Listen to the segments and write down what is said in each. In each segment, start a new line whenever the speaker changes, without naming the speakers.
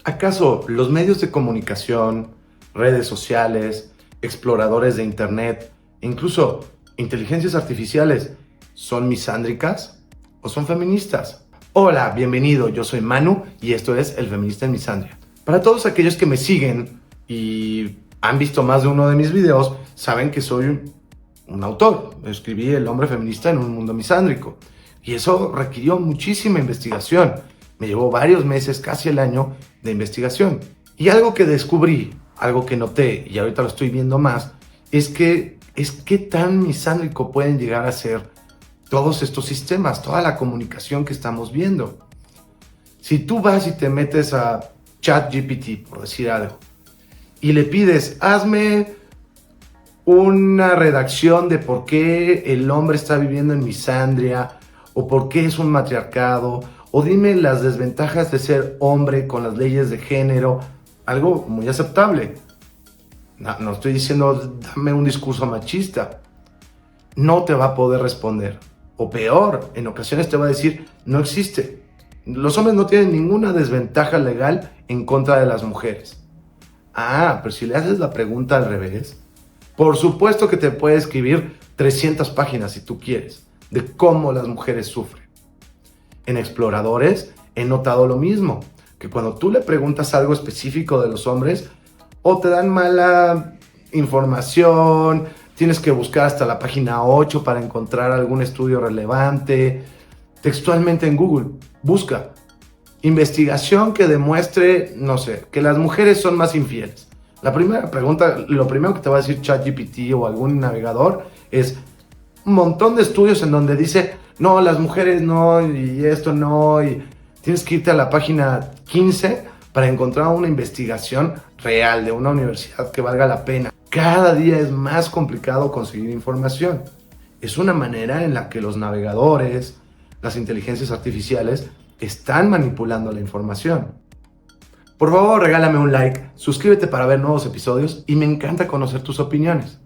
¿Acaso los medios de comunicación, redes sociales, exploradores de internet, e incluso inteligencias artificiales son misándricas o son feministas? Hola, bienvenido, yo soy Manu y esto es El Feminista en Misandria. Para todos aquellos que me siguen y han visto más de uno de mis videos, saben que soy un autor. Escribí El hombre feminista en un mundo misándrico y eso requirió muchísima investigación. Me llevó varios meses, casi el año de investigación. Y algo que descubrí, algo que noté, y ahorita lo estoy viendo más, es qué tan misándrico pueden llegar a ser todos estos sistemas, toda la comunicación que estamos viendo. Si tú vas y te metes a ChatGPT, por decir algo, y le pides, hazme una redacción de por qué el hombre está viviendo en misandria, o por qué es un matriarcado, o dime las desventajas de ser hombre con las leyes de género, algo muy aceptable. No estoy diciendo dame un discurso machista. No te va a poder responder. O peor, en ocasiones te va a decir, no existe. Los hombres no tienen ninguna desventaja legal en contra de las mujeres. Pero si le haces la pregunta al revés, por supuesto que te puede escribir 300 páginas si tú quieres, de cómo las mujeres sufren. En exploradores he notado lo mismo, que cuando tú le preguntas algo específico de los hombres, o te dan mala información, tienes que buscar hasta la página 8 para encontrar algún estudio relevante. Textualmente en Google, busca investigación que demuestre, no sé, que las mujeres son más infieles. La primera pregunta, lo primero que te va a decir ChatGPT o algún navegador es un montón de estudios en donde dice, no, las mujeres no, y esto no, y tienes que irte a la página 15 para encontrar una investigación real de una universidad que valga la pena. Cada día es más complicado conseguir información. Es una manera en la que los navegadores, las inteligencias artificiales, están manipulando la información. Por favor, regálame un like, suscríbete para ver nuevos episodios y me encanta conocer tus opiniones.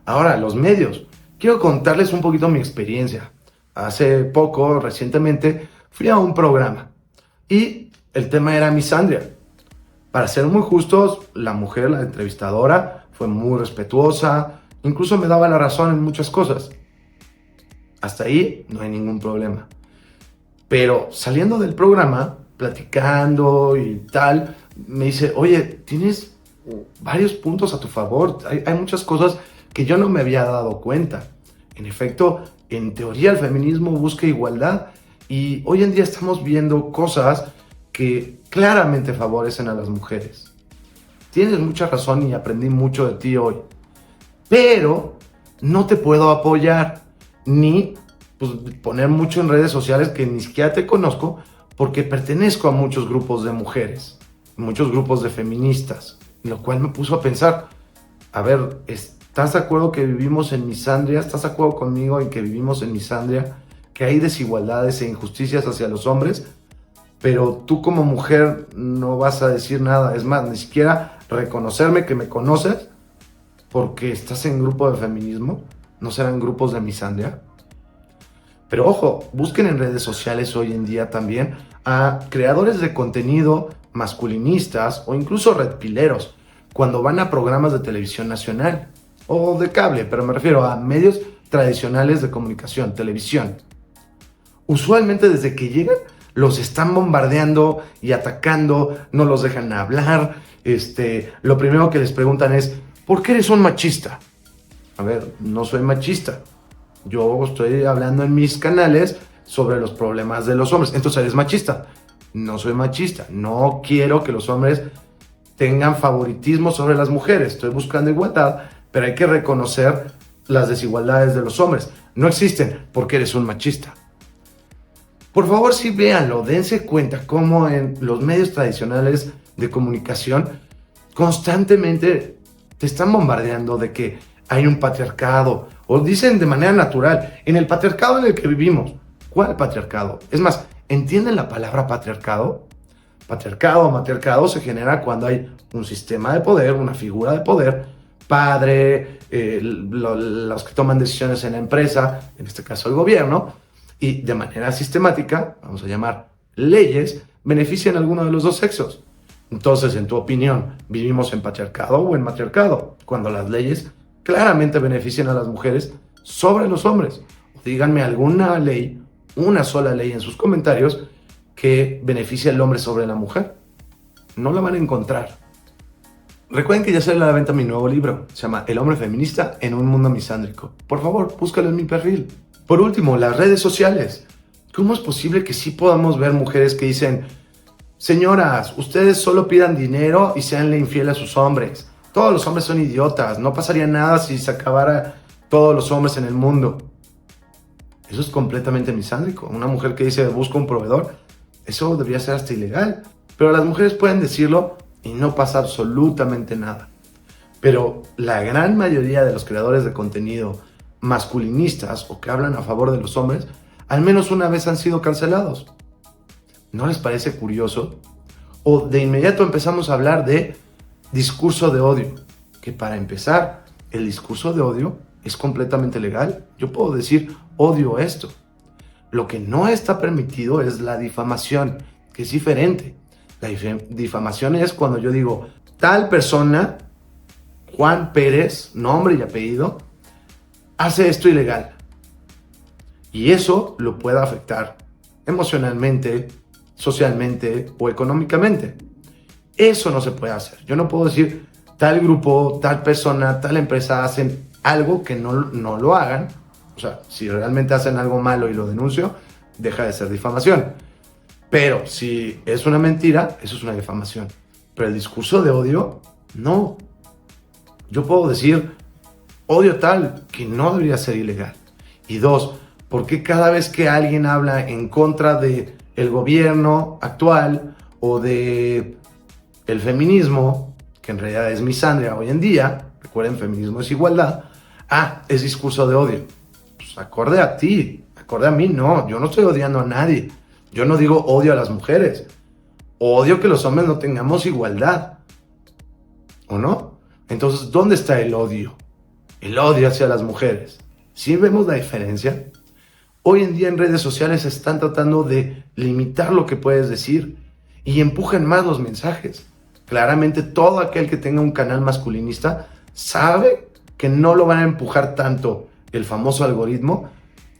Ahora, los medios. Quiero contarles un poquito mi experiencia. Hace poco, recientemente, fui a un programa y el tema era misandria. Para ser muy justos, la mujer, la entrevistadora, fue muy respetuosa, incluso me daba la razón en muchas cosas. Hasta ahí no hay ningún problema. Pero saliendo del programa, platicando y tal, me dice, oye, tienes varios puntos a tu favor, hay muchas cosas que yo no me había dado cuenta. En efecto, en teoría el feminismo busca igualdad y hoy en día estamos viendo cosas que claramente favorecen a las mujeres. Tienes mucha razón y aprendí mucho de ti hoy, pero no te puedo apoyar ni poner mucho en redes sociales que ni siquiera te conozco porque pertenezco a muchos grupos de mujeres, muchos grupos de feministas, lo cual me puso a pensar, a ver, ¿estás de acuerdo que vivimos en misandria? ¿Estás de acuerdo conmigo en que vivimos en misandria? ¿Que hay desigualdades e injusticias hacia los hombres? Pero tú como mujer no vas a decir nada. Es más, ni siquiera reconocerme que me conoces porque estás en grupo de feminismo. ¿No serán grupos de misandria? Pero ojo, busquen en redes sociales hoy en día también a creadores de contenido masculinistas o incluso redpileros cuando van a programas de televisión nacional o de cable, pero me refiero a medios tradicionales de comunicación, televisión. Usualmente desde que llegan los están bombardeando y atacando, no los dejan hablar. Lo primero que les preguntan es, ¿por qué eres un machista? A ver, no soy machista. Yo estoy hablando en mis canales sobre los problemas de los hombres. Entonces, ¿eres machista? No soy machista. No quiero que los hombres tengan favoritismo sobre las mujeres. Estoy buscando igualdad, pero hay que reconocer las desigualdades de los hombres. No existen porque eres un machista. Por favor, sí véanlo, dense cuenta cómo en los medios tradicionales de comunicación constantemente te están bombardeando de que hay un patriarcado, o dicen de manera natural, en el patriarcado en el que vivimos. ¿Cuál patriarcado? Es más, ¿entienden la palabra patriarcado? Patriarcado o matriarcado se genera cuando hay un sistema de poder, una figura de poder, padre, los que toman decisiones en la empresa, en este caso el gobierno, y de manera sistemática, vamos a llamar leyes, benefician a alguno de los dos sexos. Entonces, en tu opinión, ¿vivimos en patriarcado o en matriarcado? Cuando las leyes claramente benefician a las mujeres sobre los hombres. Díganme alguna ley, una sola ley en sus comentarios que beneficie al hombre sobre la mujer. No la van a encontrar. Recuerden que ya sale a la venta mi nuevo libro. Se llama El hombre feminista en un mundo misándrico. Por favor, búscalo en mi perfil. Por último, las redes sociales. ¿Cómo es posible que sí podamos ver mujeres que dicen: señoras, ustedes solo pidan dinero y seanle infiel a sus hombres? Todos los hombres son idiotas. No pasaría nada si se acabara todos los hombres en el mundo. Eso es completamente misándrico. Una mujer que dice busco un proveedor, eso debería ser hasta ilegal. Pero las mujeres pueden decirlo y no pasa absolutamente nada. Pero la gran mayoría de los creadores de contenido masculinistas o que hablan a favor de los hombres, al menos una vez han sido cancelados. ¿No les parece curioso? O de inmediato empezamos a hablar de discurso de odio, que para empezar, el discurso de odio es completamente legal. Yo puedo decir odio esto. Lo que no está permitido es la difamación, que es diferente. La difamación es cuando yo digo, tal persona, Juan Pérez, nombre y apellido, hace esto ilegal. Y eso lo puede afectar emocionalmente, socialmente o económicamente. Eso no se puede hacer. Yo no puedo decir tal grupo, tal persona, tal empresa hacen algo que no lo hagan. O sea, si realmente hacen algo malo y lo denuncio, deja de ser difamación. Pero si es una mentira, eso es una difamación. Pero el discurso de odio, no. Yo puedo decir odio tal que no debería ser ilegal. Y dos, ¿por qué cada vez que alguien habla en contra del gobierno actual o de el feminismo, que en realidad es misandria hoy en día, recuerden, feminismo es igualdad, es discurso de odio? Pues acorde a ti, acorde a mí, no, yo no estoy odiando a nadie. Yo no digo odio a las mujeres, odio que los hombres no tengamos igualdad, ¿o no? Entonces, ¿dónde está el odio? El odio hacia las mujeres. ¿Sí vemos la diferencia? Hoy en día en redes sociales están tratando de limitar lo que puedes decir y empujan más los mensajes. Claramente todo aquel que tenga un canal masculinista sabe que no lo van a empujar tanto el famoso algoritmo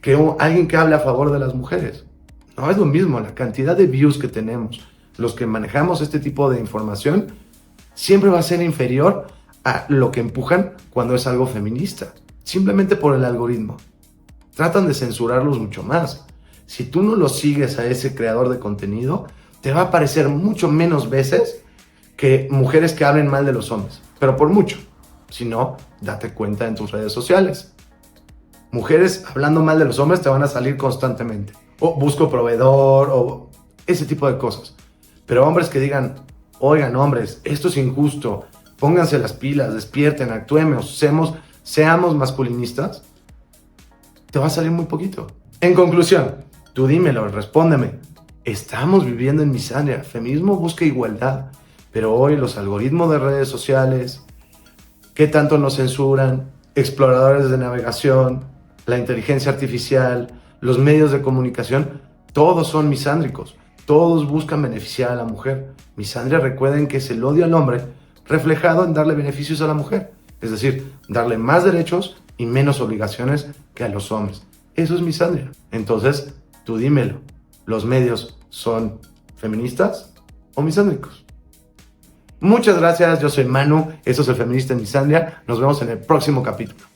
que alguien que hable a favor de las mujeres. No es lo mismo, la cantidad de views que tenemos, los que manejamos este tipo de información, siempre va a ser inferior a lo que empujan cuando es algo feminista, simplemente por el algoritmo. Tratan de censurarlos mucho más. Si tú no lo sigues a ese creador de contenido, te va a aparecer mucho menos veces que mujeres que hablen mal de los hombres, pero por mucho. Si no, date cuenta en tus redes sociales. Mujeres hablando mal de los hombres te van a salir constantemente. O busco proveedor, o ese tipo de cosas. Pero hombres que digan, oigan hombres, esto es injusto, pónganse las pilas, despierten, actuemos, seamos masculinistas, te va a salir muy poquito. En conclusión, tú dímelo, respóndeme. Estamos viviendo en misandria. Feminismo busca igualdad, pero hoy los algoritmos de redes sociales, ¿qué tanto nos censuran? Exploradores de navegación, la inteligencia artificial, los medios de comunicación, todos son misándricos. Todos buscan beneficiar a la mujer. Misandria, recuerden que es el odio al hombre reflejado en darle beneficios a la mujer. Es decir, darle más derechos y menos obligaciones que a los hombres. Eso es misandria. Entonces, tú dímelo. ¿Los medios son feministas o misándricos? Muchas gracias, yo soy Manu, esto es El Feminista en Misandria. Nos vemos en el próximo capítulo.